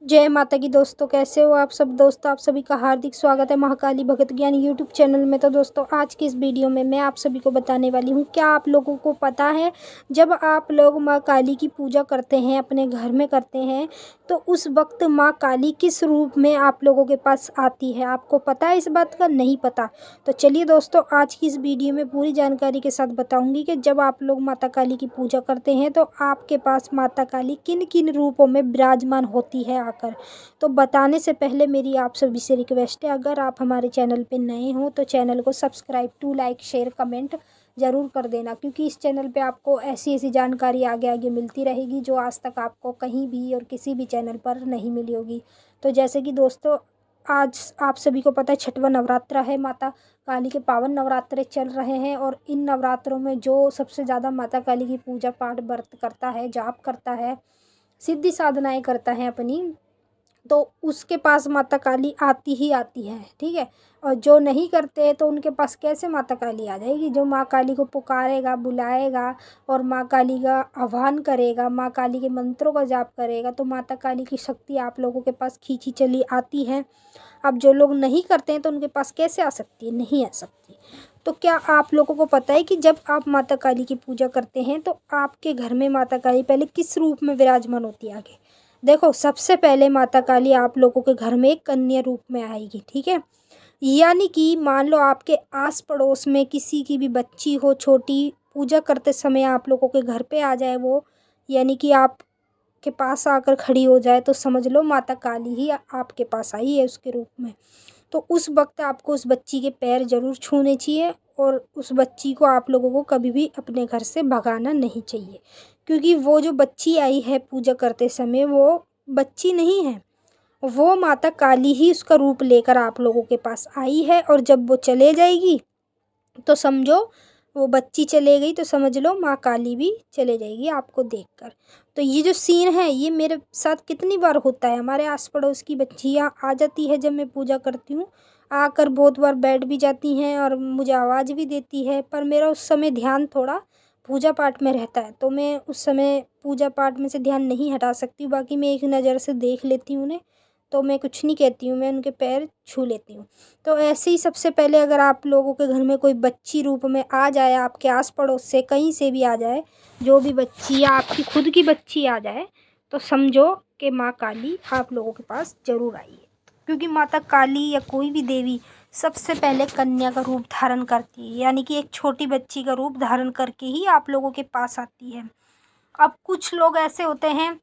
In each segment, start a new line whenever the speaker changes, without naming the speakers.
जय माता की दोस्तों, कैसे हो आप सब दोस्तों। आप सभी का हार्दिक स्वागत है महाकाली भगत ज्ञान यूट्यूब चैनल में। तो दोस्तों, आज की इस वीडियो में मैं आप सभी को बताने वाली हूँ, क्या आप लोगों को पता है जब आप लोग माँ काली की पूजा करते हैं, अपने घर में करते हैं, तो उस वक्त माँ काली किस रूप में आप लोगों के पास आती है। आपको पता है इस बात का? नहीं पता? तो चलिए दोस्तों, आज की इस वीडियो में पूरी जानकारी के साथ बताऊंगी कि जब आप लोग माता काली की पूजा करते हैं तो आपके पास माता काली किन किन रूपों में विराजमान होती है आकर। तो बताने से पहले मेरी आप सभी से रिक्वेस्ट है, अगर आप हमारे चैनल पे नए हो तो चैनल को subscribe to like share comment ज़रूर कर देना, क्योंकि इस चैनल पे आपको ऐसी ऐसी जानकारी आगे आगे मिलती रहेगी जो आज तक आपको कहीं भी और किसी भी चैनल पर नहीं मिली होगी। तो जैसे कि दोस्तों, आज आप सभी को पता है छठवां नवरात्रा है, माता काली के पावन नवरात्रे चल रहे हैं। और इन नवरात्रों में जो सबसे ज़्यादा माता काली की पूजा पाठ व्रत करता है, जाप करता है, सिद्धि साधनाएं करता है अपनी, तो उसके पास माता काली आती ही आती है। ठीक है। और जो नहीं करते तो उनके पास कैसे माता काली आ जाएगी। जो माँ काली को पुकारेगा, बुलाएगा और माँ काली का आह्वान करेगा, माँ काली के मंत्रों का जाप करेगा, तो माता काली की शक्ति आप लोगों के पास खींची चली आती है। अब जो लोग नहीं करते हैं तो उनके पास कैसे आ सकती है? नहीं आ सकती। तो क्या आप लोगों को पता है कि जब आप माता काली की पूजा करते हैं तो आपके घर में माता काली पहले किस रूप में विराजमान होती है? आगे देखो, सबसे पहले माता काली आप लोगों के घर में एक कन्या रूप में आएगी। ठीक है। यानी कि मान लो आपके आस पड़ोस में किसी की भी बच्ची हो छोटी, पूजा करते समय आप लोगों के घर पे आ जाए वो, यानी कि आप के पास आकर खड़ी हो जाए, तो समझ लो माता काली ही आपके पास आई है उसके रूप में। तो उस वक्त आपको उस बच्ची के पैर ज़रूर छूने चाहिए और उस बच्ची को आप लोगों को कभी भी अपने घर से भगाना नहीं चाहिए, क्योंकि वो जो बच्ची आई है पूजा करते समय, वो बच्ची नहीं है, वो माता काली ही उसका रूप लेकर आप लोगों के पास आई है। और जब वो चले जाएगी तो समझो, वो बच्ची चले गई तो समझ लो माँ काली भी चले जाएगी आपको देखकर। तो ये जो सीन है ये मेरे साथ कितनी बार होता है। हमारे आस पड़ोस की बच्चियाँ आ जाती है जब मैं पूजा करती हूँ, आकर बहुत बार बैठ भी जाती हैं और मुझे आवाज़ भी देती है, पर मेरा उस समय ध्यान थोड़ा पूजा पाठ में रहता है, तो मैं उस समय पूजा पाठ में से ध्यान नहीं हटा सकती। बाकी मैं एक नज़र से देख लेती हूँ उन्हें, तो मैं कुछ नहीं कहती हूँ, मैं उनके पैर छू लेती हूँ। तो ऐसे ही सबसे पहले अगर आप लोगों के घर में कोई बच्ची रूप में आ जाए, आपके आस पड़ोस से कहीं से भी आ जाए, जो भी बच्ची या आपकी खुद की बच्ची आ जाए, तो समझो कि माँ काली आप लोगों के पास ज़रूर आई है। क्योंकि माता काली या कोई भी देवी सबसे पहले कन्या का रूप धारण करती है, यानी कि एक छोटी बच्ची का रूप धारण करके ही आप लोगों के पास आती है। अब कुछ लोग ऐसे होते हैं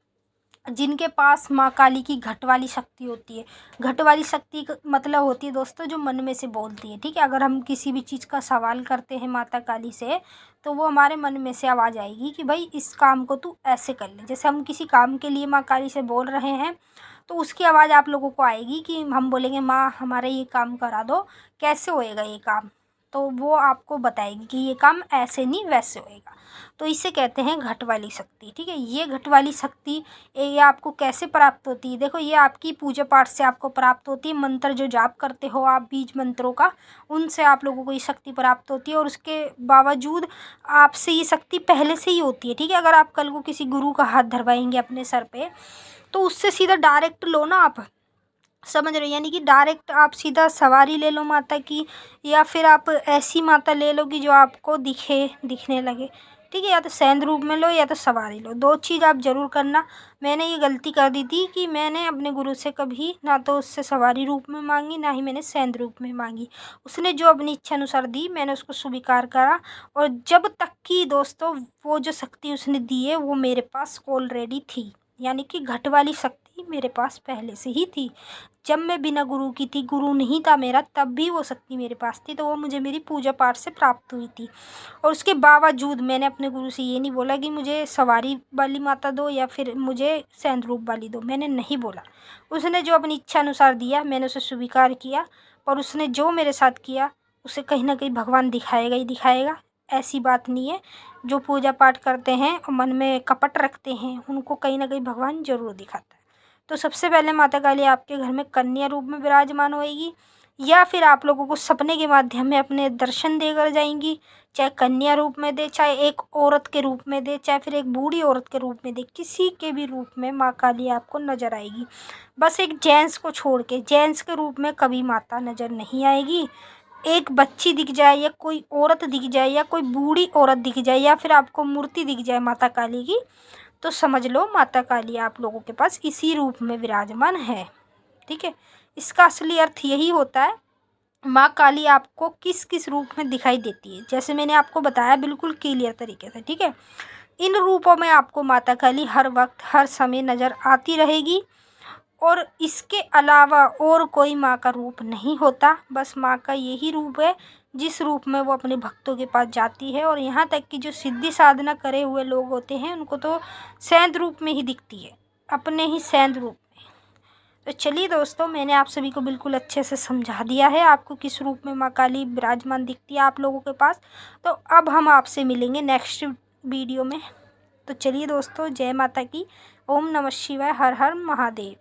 जिनके पास माँ काली की घट वाली शक्ति होती है। घट वाली शक्ति का मतलब होती है दोस्तों, जो मन में से बोलती है। ठीक है। अगर हम किसी भी चीज़ का सवाल करते हैं माता काली से, तो वो हमारे मन में से आवाज़ आएगी कि भाई इस काम को तू ऐसे कर ले। जैसे हम किसी काम के लिए माँ काली से बोल रहे हैं, तो उसकी आवाज़ आप लोगों को आएगी कि हम बोलेंगे माँ हमारा ये काम करा दो, कैसे होएगा ये काम, तो वो आपको बताएगी कि ये काम ऐसे नहीं वैसे होएगा। तो इसे कहते हैं घट वाली शक्ति। ठीक है। ये घट वाली शक्ति ये आपको कैसे प्राप्त होती है? देखो, ये आपकी पूजा पाठ से आपको प्राप्त होती है। मंत्र जो जाप करते हो आप, बीज मंत्रों का, उनसे आप लोगों को ये शक्ति प्राप्त होती है। और उसके बावजूद आपसे ये शक्ति पहले से ही होती है। ठीक है। अगर आप कल को किसी गुरु का हाथ धरवाएंगे अपने सर पे, तो उससे सीधा डायरेक्ट लो ना आप, समझ रहे हो? यानी कि डायरेक्ट आप सीधा सवारी ले लो माता की, या फिर आप ऐसी माता ले लो कि जो आपको दिखने लगे। ठीक है। या तो सैंध रूप में लो या तो सवारी लो, दो चीज़ आप ज़रूर करना। मैंने ये गलती कर दी थी कि मैंने अपने गुरु से कभी ना तो उससे सवारी रूप में मांगी, ना ही मैंने सैंध रूप में मांगी। उसने जो अपनी इच्छा अनुसार दी मैंने उसको स्वीकार करा। और जब तक कि दोस्तों वो जो शक्ति उसने दी है वो मेरे पास ऑलरेडी थी, यानी कि घट वाली शक्ति मेरे पास पहले से ही थी। जब मैं बिना गुरु की थी, गुरु नहीं था मेरा, तब भी वो शक्ति मेरे पास थी, तो वो मुझे मेरी पूजा पाठ से प्राप्त हुई थी। और उसके बावजूद मैंने अपने गुरु से ये नहीं बोला कि मुझे सवारी वाली माता दो या फिर मुझे सैंध रूप वाली दो, मैंने नहीं बोला। उसने जो अपनी इच्छा अनुसार दिया मैंने उसे स्वीकार किया। पर उसने जो मेरे साथ किया उसे कहीं ना कहीं भगवान दिखाएगा ही दिखाएगा, ऐसी बात नहीं है। जो पूजा पाठ करते हैं और मन में कपट रखते हैं उनको कहीं ना कहीं भगवान जरूर दिखाता है। तो सबसे पहले माता काली आपके घर में कन्या रूप में विराजमान होएगी। या फिर आप लोगों को सपने के माध्यम में अपने दर्शन देकर जाएंगी। चाहे कन्या रूप में दे, चाहे एक औरत के रूप में दे, चाहे फिर एक बूढ़ी औरत के रूप में दे, किसी के भी रूप में माँ काली आपको नज़र आएगी। बस एक जेंट्स को छोड़ के, जेंट्स के रूप में कभी माता नज़र नहीं आएगी। एक बच्ची दिख जाए या कोई औरत दिख जाए या कोई बूढ़ी औरत दिख जाए या फिर आपको मूर्ति दिख जाए माता काली की, तो समझ लो माता काली आप लोगों के पास इसी रूप में विराजमान है। ठीक है, इसका असली अर्थ यही होता है माँ काली आपको किस किस रूप में दिखाई देती है, जैसे मैंने आपको बताया बिल्कुल क्लियर तरीके से। ठीक है, इन रूपों में आपको माता काली हर वक्त हर समय नज़र आती रहेगी और इसके अलावा और कोई माँ का रूप नहीं होता। बस माँ का यही रूप है जिस रूप में वो अपने भक्तों के पास जाती है। और यहाँ तक कि जो सिद्धि साधना करे हुए लोग होते हैं उनको तो सेंध रूप में ही दिखती है, अपने ही सेंध रूप में। तो चलिए दोस्तों, मैंने आप सभी को बिल्कुल अच्छे से समझा दिया है आपको किस रूप में माँ काली विराजमान दिखती है आप लोगों के पास। तो अब हम आपसे मिलेंगे नेक्स्ट वीडियो में। तो चलिए दोस्तों, जय माता की, ओम नमः शिवाय, हर हर महादेव।